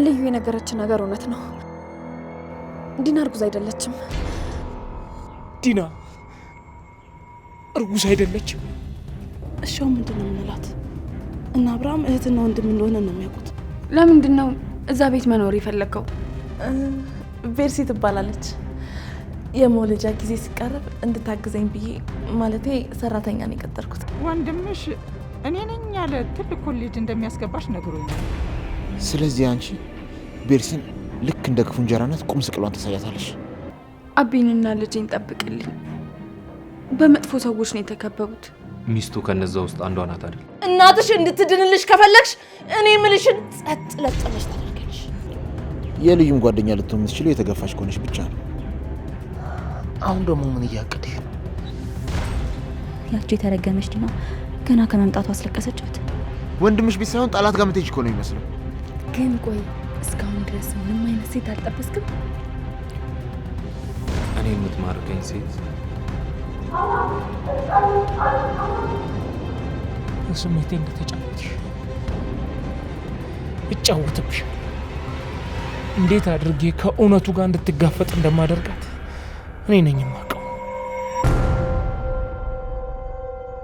ልዩ የነገረችን ነገር እውነት ነው። ዲና እርጉዝ አይደለችም። ዲና እርጉዝ አይደለችም? እሺው ምንድነው የምንላት? እና አብርሃም እህትና ወንድም እንደሆነ ነው የሚያውቁት። ለምንድን ነው እዛ ቤት መኖር የፈለገው? ቤርሲ ትባላለች። የመውለጃ ጊዜ ሲቀርብ እንድታግዘኝ ብዬ ማለቴ ሰራተኛ ነው የቀጠርኩት። ወንድምሽ እኔ ነኝ ያለ ትልቅ ኮሌጅ እንደሚያስገባሽ ነግሮኛል። ስለዚህ አንቺ ቤርሲን ልክ እንደ ክፉ እንጀራነት ቁም ስቅሏን ተሳያታለሽ። አቢንና ልጄን ጠብቅልኝ። በመጥፎ ሰዎች ነው የተከበቡት። ሚስቱ ከነዛ ውስጥ አንዷ ናት አይደል? እናትሽ እንድትድንልሽ ከፈለግሽ እኔ ምልሽን ጸጥ ለጥለሽ ታደርጊያለሽ። የልዩም ጓደኛ ልትሆን የምትችለው የተገፋሽ ከሆነሽ ብቻ ነው። አሁን ደግሞ ምን እያቀድሽ ነው? ያቺ የተረገመች ዲና ገና ከመምጣቱ አስለቀሰቻት። ወንድምሽ ቤት ሳይሆን ጠላት ጋር ምትሄጂ እኮ ነው የሚመስለው። ግን ቆይ እስካሁን ድረስ ምንም አይነት ሴት አልጠበስክም? እኔ የምትማርከኝ ሴት ስሜቴ እንደተጫወትሽ እጫወትብሻል። እንዴት አድርጌ ከእውነቱ ጋር እንድትጋፈጥ እንደማደርጋት እኔ ነኝ የማውቀው።